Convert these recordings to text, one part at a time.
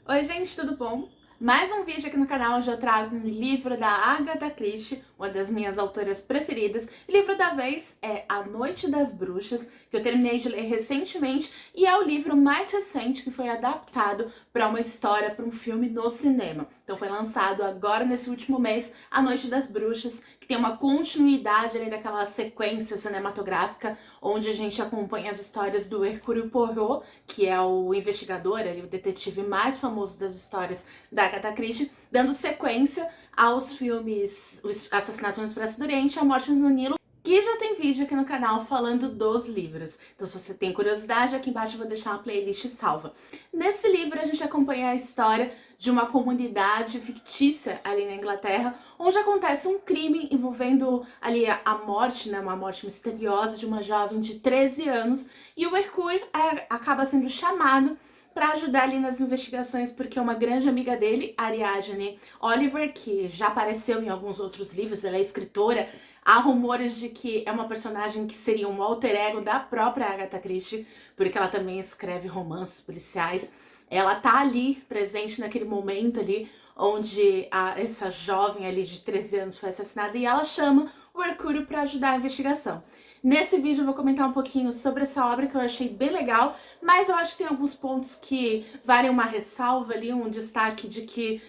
Oi gente, tudo bom? Mais um vídeo aqui no canal onde eu trago um livro da Agatha Christie, uma das minhas autoras preferidas. O livro da vez é A Noite das Bruxas, que eu terminei de ler recentemente e é o livro mais recente que foi adaptado para uma história, para um filme no cinema. Então foi lançado agora nesse último mês, A Noite das Bruxas, que tem uma continuidade ali daquela sequência cinematográfica onde a gente acompanha as histórias do Hercule Poirot, que é o investigador, ali, o detetive mais famoso das histórias da Agatha Christie, dando sequência aos filmes O Assassinato no Expresso do Oriente e A Morte no Nilo, que já tem vídeo aqui no canal falando dos livros. Então, se você tem curiosidade, aqui embaixo eu vou deixar uma playlist salva. Nesse livro, a gente acompanha a história de uma comunidade fictícia ali na Inglaterra, onde acontece um crime envolvendo ali a morte, né, uma morte misteriosa de uma jovem de 13 anos, e o Hercule acaba sendo chamado para ajudar ali nas investigações, porque uma grande amiga dele, Ariadne Oliver, que já apareceu em alguns outros livros, ela é escritora, há rumores de que é uma personagem que seria um alter ego da própria Agatha Christie, porque ela também escreve romances policiais. Ela tá ali, presente naquele momento ali, onde essa jovem ali de 13 anos foi assassinada, e ela chama o Hercule para ajudar a investigação. Nesse vídeo eu vou comentar um pouquinho sobre essa obra que eu achei bem legal, mas eu acho que tem alguns pontos que valem uma ressalva ali, um destaque de que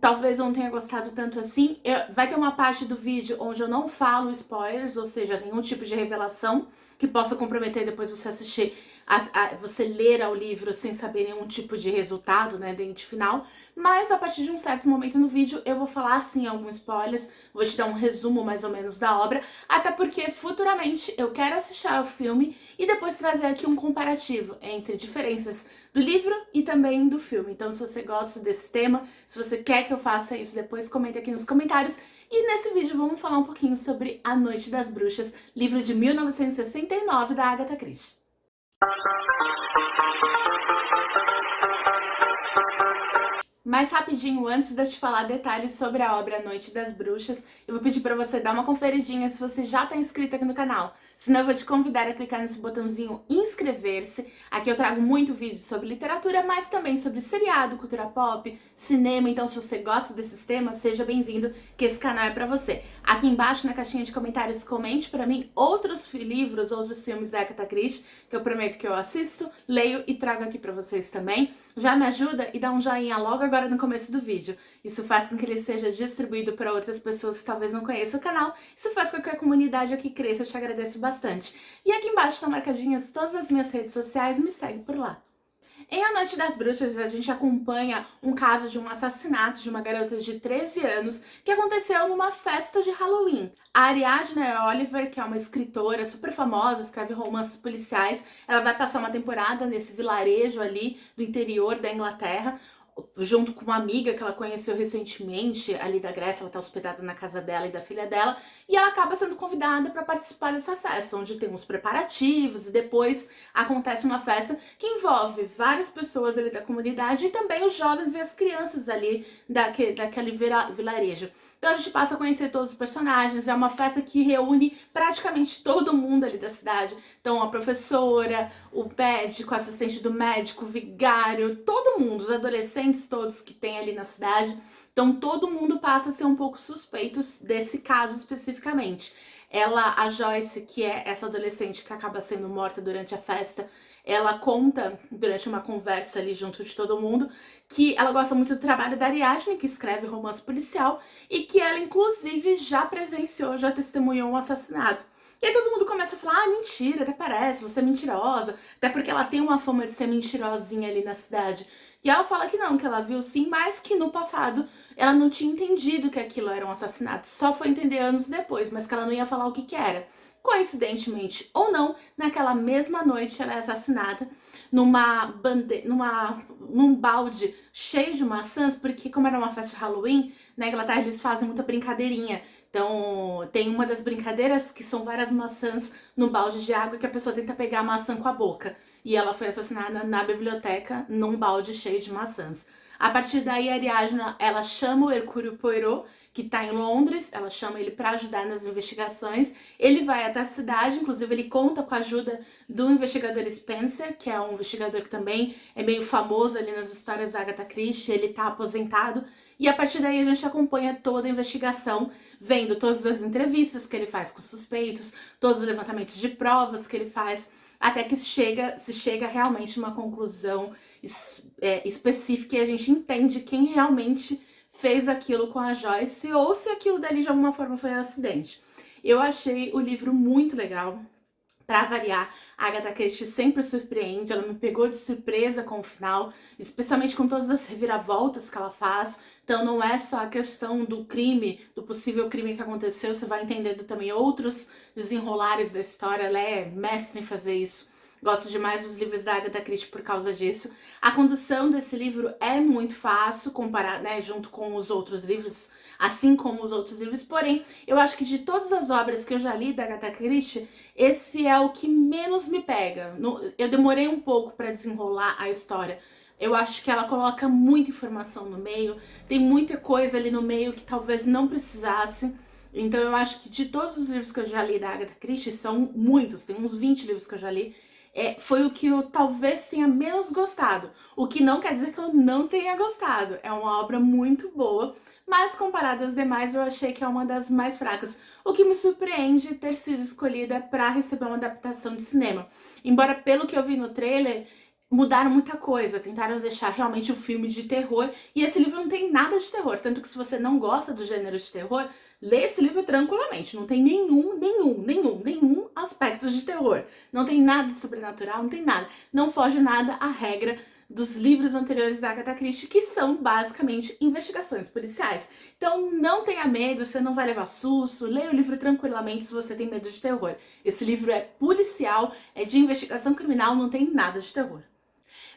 talvez eu não tenha gostado tanto assim. Vai ter uma parte do vídeo onde eu não falo spoilers, ou seja, nenhum tipo de revelação que possa comprometer depois você assistir, você ler ao livro sem saber nenhum tipo de resultado, né, dente final. Mas a partir de um certo momento no vídeo eu vou falar sim alguns spoilers, vou te dar um resumo mais ou menos da obra, até porque futuramente eu quero assistir ao filme e depois trazer aqui um comparativo entre diferenças do livro e também do filme. Então, se você gosta desse tema, se você quer que eu faça isso depois, comenta aqui nos comentários. E nesse vídeo vamos falar um pouquinho sobre A Noite das Bruxas, livro de 1969 da Agatha Christie. Mais rapidinho, antes de eu te falar detalhes sobre a obra A Noite das Bruxas, eu vou pedir para você dar uma conferidinha se você já está inscrito aqui no canal. Senão eu vou te convidar a clicar nesse botãozinho inscrever-se. Aqui eu trago muito vídeo sobre literatura, mas também sobre seriado, cultura pop, cinema. Então se você gosta desses temas, seja bem-vindo, que esse canal é para você. Aqui embaixo na caixinha de comentários, comente para mim outros livros, outros filmes da Agatha Christie, que eu prometo que eu assisto, leio e trago aqui para vocês também. Já me ajuda e dá um joinha logo agora no começo do vídeo. Isso faz com que ele seja distribuído para outras pessoas que talvez não conheçam o canal. Isso faz com que a comunidade aqui cresça, eu te agradeço bastante. E aqui embaixo estão marcadinhas todas as minhas redes sociais, me segue por lá. Em A Noite das Bruxas, a gente acompanha um caso de um assassinato de uma garota de 13 anos que aconteceu numa festa de Halloween. A Ariadne Oliver, que é uma escritora super famosa, escreve romances policiais, ela vai passar uma temporada nesse vilarejo ali do interior da Inglaterra, junto com uma amiga que ela conheceu recentemente ali da Grécia. Ela tá hospedada na casa dela e da filha dela, e ela acaba sendo convidada para participar dessa festa, onde tem uns preparativos e depois acontece uma festa que envolve várias pessoas ali da comunidade e também os jovens e as crianças ali daquele vilarejo. Então a gente passa a conhecer todos os personagens, é uma festa que reúne praticamente todo mundo ali da cidade. Então a professora, o médico, o assistente do médico, o vigário, todo mundo, os adolescentes todos que tem ali na cidade. Então todo mundo passa a ser um pouco suspeitos desse caso especificamente. A Joyce, que é essa adolescente que acaba sendo morta durante a festa, ela conta durante uma conversa ali junto de todo mundo que ela gosta muito do trabalho da Ariadne, que escreve romance policial, e que ela inclusive já presenciou, já testemunhou um assassinato. E aí todo mundo começa a falar, mentira, até parece, você é mentirosa, até porque ela tem uma fama de ser mentirosinha ali na cidade. E ela fala que não, que ela viu sim, mas que no passado ela não tinha entendido que aquilo era um assassinato, só foi entender anos depois, mas que ela não ia falar o que era. Coincidentemente ou não, naquela mesma noite ela é assassinada num balde cheio de maçãs, porque como era uma festa de Halloween, na Inglaterra eles fazem muita brincadeirinha. Então tem uma das brincadeiras que são várias maçãs no balde de água que a pessoa tenta pegar a maçã com a boca. e ela foi assassinada na biblioteca num balde cheio de maçãs. A partir daí, a Ariadna, ela chama o Hercule Poirot, que está em Londres, ela chama ele para ajudar nas investigações. Ele vai até a cidade, inclusive ele conta com a ajuda do investigador Spencer, que é um investigador que também é meio famoso ali nas histórias da Agatha Christie, ele está aposentado. E a partir daí a gente acompanha toda a investigação, vendo todas as entrevistas que ele faz com suspeitos, todos os levantamentos de provas que ele faz, até que se chega realmente a uma conclusão específica e a gente entende quem realmente fez aquilo com a Joyce ou se aquilo dali de alguma forma foi um acidente. Eu achei o livro muito legal. Pra variar, a Agatha Christie sempre surpreende, ela me pegou de surpresa com o final, especialmente com todas as reviravoltas que ela faz. Então não é só a questão do crime, do possível crime que aconteceu, você vai entendendo também outros desenrolares da história, ela é mestre em fazer isso. Gosto demais dos livros da Agatha Christie por causa disso. A condução desse livro é muito fácil, comparar, né, junto com os outros livros, assim como os outros livros, porém, eu acho que de todas as obras que eu já li da Agatha Christie, esse é o que menos me pega. Eu demorei um pouco para desenrolar a história. Eu acho que ela coloca muita informação no meio, tem muita coisa ali no meio que talvez não precisasse. Então eu acho que de todos os livros que eu já li da Agatha Christie, são muitos, tem uns 20 livros que eu já li, foi o que eu talvez tenha menos gostado. O que não quer dizer que eu não tenha gostado. É uma obra muito boa, mas comparada às demais eu achei que é uma das mais fracas. O que me surpreende ter sido escolhida para receber uma adaptação de cinema. Embora pelo que eu vi no trailer, mudaram muita coisa, tentaram deixar realmente um filme de terror, e esse livro não tem nada de terror, tanto que se você não gosta do gênero de terror, lê esse livro tranquilamente, não tem nenhum aspecto de terror, não tem nada de sobrenatural, não tem nada, não foge nada à regra dos livros anteriores da Agatha Christie, que são basicamente investigações policiais. Então não tenha medo, você não vai levar susto, leia o livro tranquilamente se você tem medo de terror. Esse livro é policial, é de investigação criminal, não tem nada de terror.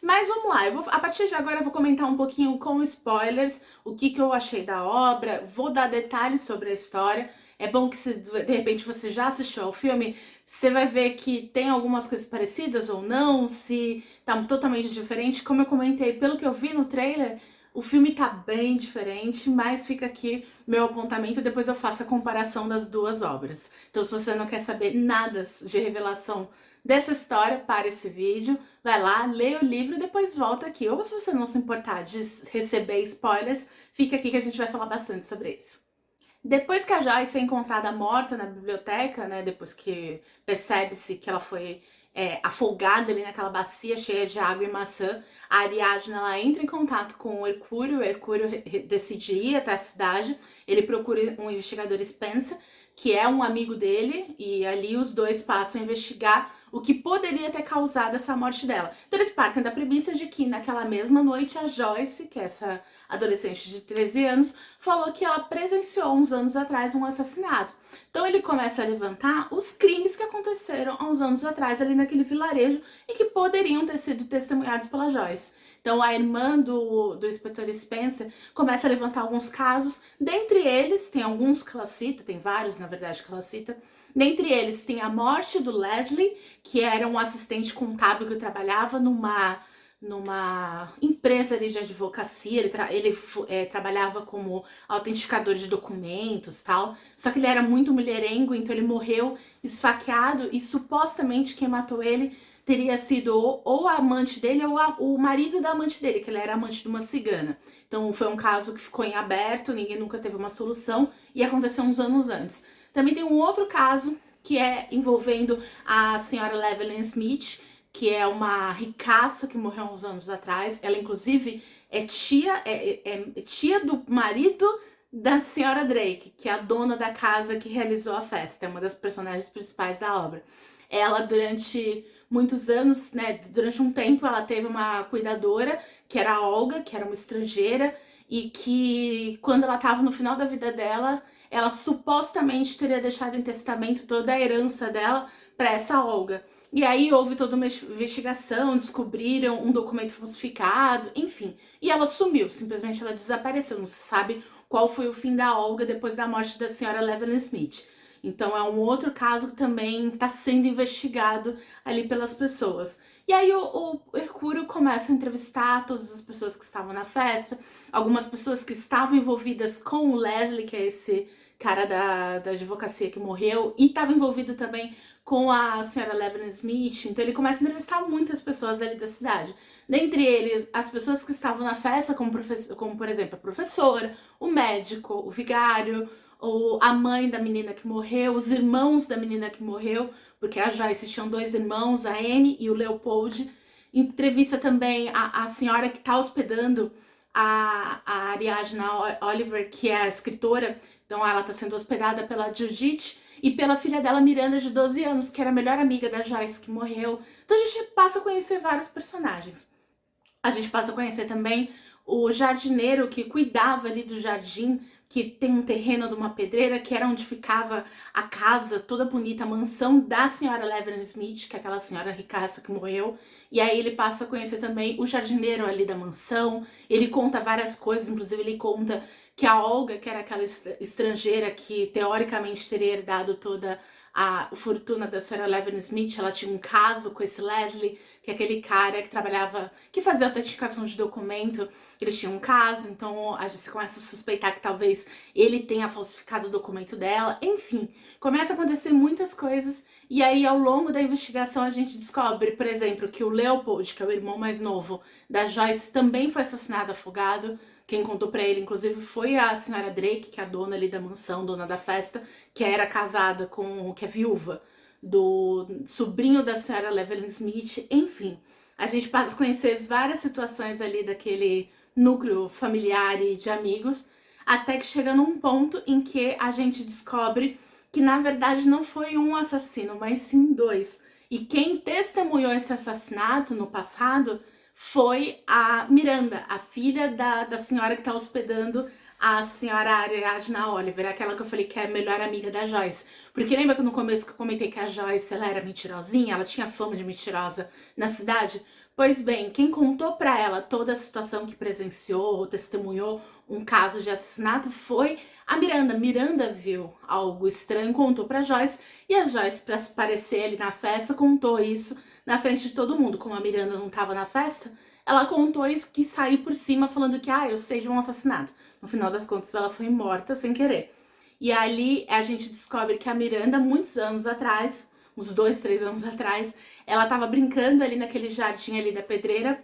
Mas vamos lá, a partir de agora eu vou comentar um pouquinho com spoilers, o que eu achei da obra, vou dar detalhes sobre a história. É bom que se de repente você já assistiu ao filme, você vai ver que tem algumas coisas parecidas ou não, se tá totalmente diferente. Como eu comentei, pelo que eu vi no trailer, o filme tá bem diferente, mas fica aqui meu apontamento e depois eu faço a comparação das duas obras. Então se você não quer saber nada de revelação dessa história, para esse vídeo, vai lá, lê o livro e depois volta aqui. Ou se você não se importar de receber spoilers, fica aqui que a gente vai falar bastante sobre isso. Depois que a Joyce é encontrada morta na biblioteca, né, depois que percebe-se que ela foi afogada ali naquela bacia cheia de água e maçã, a Ariadna ela entra em contato com o Hercúleo decide ir até a cidade, ele procura um investigador Spencer, que é um amigo dele, e ali os dois passam a investigar o que poderia ter causado essa morte dela. Então eles partem da premissa de que naquela mesma noite a Joyce, que é essa adolescente de 13 anos, falou que ela presenciou uns anos atrás um assassinato. Então ele começa a levantar os crimes que aconteceram há uns anos atrás ali naquele vilarejo e que poderiam ter sido testemunhados pela Joyce. Então a irmã do inspetor Spencer começa a levantar alguns casos, dentre eles, tem alguns que ela cita, tem vários na verdade que ela cita, dentre eles tem a morte do Leslie, que era um assistente contábil que trabalhava numa empresa ali de advocacia, ele trabalhava como autenticador de documentos tal, só que ele era muito mulherengo, então ele morreu esfaqueado e supostamente quem matou ele teria sido ou a amante dele ou o marido da amante dele, que ele era amante de uma cigana. Então foi um caso que ficou em aberto, ninguém nunca teve uma solução e aconteceu uns anos antes. Também tem um outro caso que é envolvendo a senhora Evelyn Smith, que é uma ricaça que morreu uns anos atrás. Ela inclusive é tia do marido da senhora Drake, que é a dona da casa que realizou a festa, é uma das personagens principais da obra. Ela durante muitos anos, né, durante um tempo ela teve uma cuidadora, que era a Olga, que era uma estrangeira, e que quando ela estava no final da vida dela, ela supostamente teria deixado em testamento toda a herança dela para essa Olga. E aí houve toda uma investigação, descobriram um documento falsificado, enfim. E ela sumiu, simplesmente ela desapareceu, não se sabe qual foi o fim da Olga depois da morte da senhora Evelyn Smith. Então é um outro caso que também está sendo investigado ali pelas pessoas. E aí o Hercúleo começa a entrevistar todas as pessoas que estavam na festa, algumas pessoas que estavam envolvidas com o Leslie, que é esse cara da advocacia que morreu, e estava envolvido também com a senhora Levin Smith. Então ele começa a entrevistar muitas pessoas ali da cidade. Dentre eles, as pessoas que estavam na festa, como por exemplo, a professora, o médico, o vigário, a mãe da menina que morreu, os irmãos da menina que morreu, porque a Joyce tinha 2 irmãos, a Anne e o Leopold. Entrevista também a senhora que está hospedando a Ariadna Oliver, que é a escritora. Então ela está sendo hospedada pela Judith e pela filha dela, Miranda, de 12 anos, que era a melhor amiga da Joyce, que morreu. Então a gente passa a conhecer vários personagens. A gente passa a conhecer também o jardineiro que cuidava ali do jardim, que tem um terreno de uma pedreira, que era onde ficava a casa toda bonita, a mansão da senhora Levin Smith, que é aquela senhora ricaça que morreu. E aí ele passa a conhecer também o jardineiro ali da mansão. Ele conta várias coisas, inclusive ele conta que a Olga, que era aquela estrangeira que teoricamente teria herdado toda a fortuna da senhora Levin Smith, ela tinha um caso com esse Leslie, que é aquele cara que trabalhava, que fazia autenticação de documento. Eles tinham um caso, então a gente começa a suspeitar que talvez ele tenha falsificado o documento dela. Enfim, começa a acontecer muitas coisas, e aí ao longo da investigação a gente descobre, por exemplo, que o Leopold, que é o irmão mais novo da Joyce, também foi assassinado afogado. Quem contou pra ele, inclusive, foi a senhora Drake, que é a dona ali da mansão, dona da festa, que era casada com, que é viúva do sobrinho da senhora Levin Smith. Enfim, a gente passa a conhecer várias situações ali daquele núcleo familiar e de amigos, até que chega num ponto em que a gente descobre que na verdade não foi um assassino, mas sim 2. E quem testemunhou esse assassinato no passado foi a Miranda, a filha da senhora que está hospedando a senhora Ariadna Oliver, aquela que eu falei que é a melhor amiga da Joyce. Porque lembra que no começo que eu comentei que a Joyce ela era mentirosinha, ela tinha fama de mentirosa na cidade? Pois bem, quem contou pra ela toda a situação que presenciou ou testemunhou um caso de assassinato foi a Miranda. Miranda viu algo estranho, contou pra Joyce, e a Joyce, pra se parecer ali na festa, contou isso na frente de todo mundo. Como a Miranda não estava na festa, ela contou isso, que saiu por cima falando que eu sei de um assassinato. No final das contas, ela foi morta sem querer. E ali a gente descobre que a Miranda, muitos anos atrás, uns 2, 3 anos atrás, ela estava brincando ali naquele jardim ali da pedreira,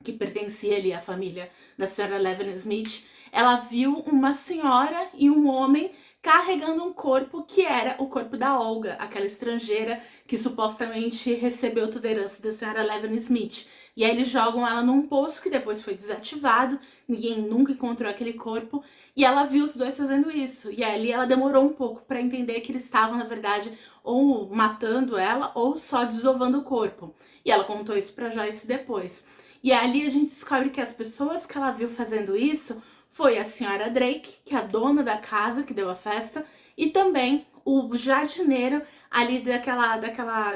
que pertencia ali à família da senhora Levin Smith. Ela viu uma senhora e um homem carregando um corpo que era o corpo da Olga, aquela estrangeira que supostamente recebeu toda a herança da senhora Levin Smith. E aí eles jogam ela num poço que depois foi desativado, ninguém nunca encontrou aquele corpo, e ela viu os 2 fazendo isso. E ali ela demorou um pouco para entender que eles estavam, na verdade, ou matando ela ou só desovando o corpo. E ela contou isso para Joyce depois. E ali a gente descobre que as pessoas que ela viu fazendo isso foi a senhora Drake, que é a dona da casa que deu a festa, e também o jardineiro ali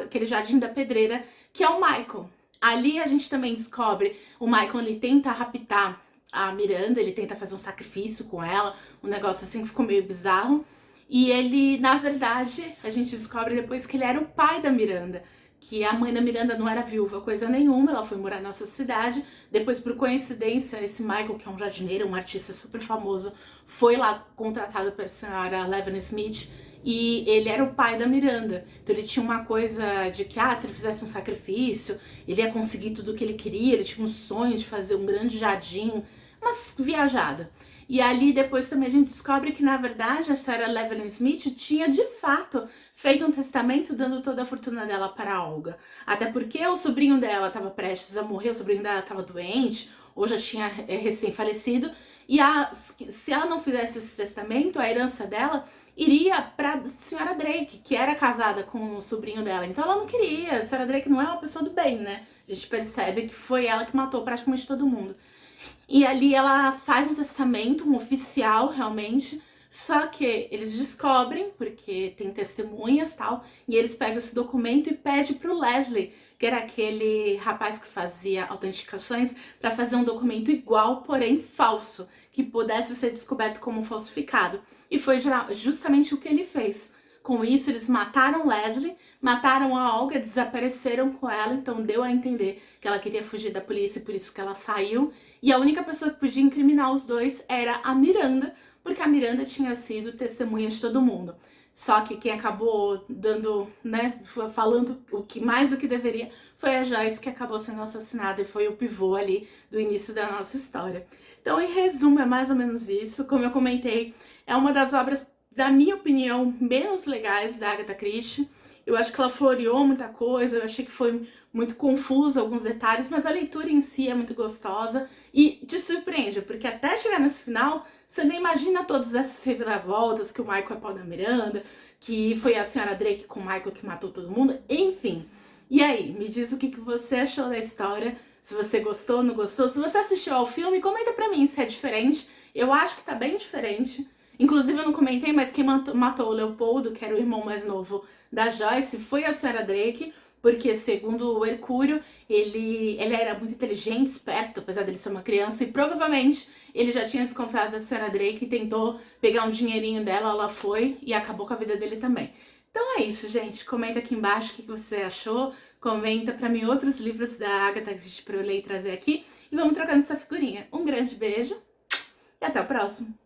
aquele jardim da pedreira, que é o Michael. Ali a gente também descobre, o Michael ele tenta raptar a Miranda, ele tenta fazer um sacrifício com ela, um negócio assim que ficou meio bizarro. E ele, na verdade, a gente descobre depois que ele era o pai da Miranda, que a mãe da Miranda não era viúva coisa nenhuma, ela foi morar nessa cidade. Depois, por coincidência, esse Michael, que é um jardineiro, um artista super famoso, foi lá contratado pela senhora Levin Smith, e ele era o pai da Miranda. Então ele tinha uma coisa de que, se ele fizesse um sacrifício, ele ia conseguir tudo o que ele queria, ele tinha um sonho de fazer um grande jardim, mas viajada. E ali depois também a gente descobre que, na verdade, a senhora Levin Smith tinha, de fato, feito um testamento dando toda a fortuna dela para a Olga. Até porque o sobrinho dela estava prestes a morrer, o sobrinho dela estava doente, ou já tinha recém-falecido, e se ela não fizesse esse testamento, a herança dela iria para a senhora Drake, que era casada com o sobrinho dela. Então ela não queria, a senhora Drake não é uma pessoa do bem, né? A gente percebe que foi ela que matou praticamente todo mundo. E ali ela faz um testamento, um oficial realmente, só que eles descobrem, porque tem testemunhas e tal, e eles pegam esse documento e pedem pro Leslie, que era aquele rapaz que fazia autenticações, para fazer um documento igual, porém falso, que pudesse ser descoberto como falsificado. E foi justamente o que ele fez. Com isso, eles mataram Leslie, mataram a Olga, desapareceram com ela, então deu a entender que ela queria fugir da polícia e por isso que ela saiu. E a única pessoa que podia incriminar os dois era a Miranda, porque a Miranda tinha sido testemunha de todo mundo. Só que quem acabou dando, né, falando o que mais do que deveria foi a Joyce, que acabou sendo assassinada e foi o pivô ali do início da nossa história. Então, em resumo, é mais ou menos isso. Como eu comentei, é uma das obras, da minha opinião, menos legais da Agatha Christie. Eu acho que ela floreou muita coisa, eu achei que foi muito confuso alguns detalhes, mas a leitura em si é muito gostosa e te surpreende, porque até chegar nesse final, você nem imagina todas essas reviravoltas, que o Michael é pau da Miranda, que foi a senhora Drake com o Michael que matou todo mundo, enfim. E aí, me diz o que você achou da história, se você gostou, não gostou, se você assistiu ao filme, comenta pra mim se é diferente, eu acho que tá bem diferente. Inclusive eu não comentei, mas quem matou o Leopoldo, que era o irmão mais novo da Joyce, foi a senhora Drake, porque segundo o Hercúleo, ele era muito inteligente, esperto, apesar dele ser uma criança, e provavelmente ele já tinha desconfiado da senhora Drake e tentou pegar um dinheirinho dela, ela foi e acabou com a vida dele também. Então é isso, gente. Comenta aqui embaixo o que você achou, comenta pra mim outros livros da Agatha Christie pra eu ler e trazer aqui, e vamos trocando essa figurinha. Um grande beijo e até o próximo!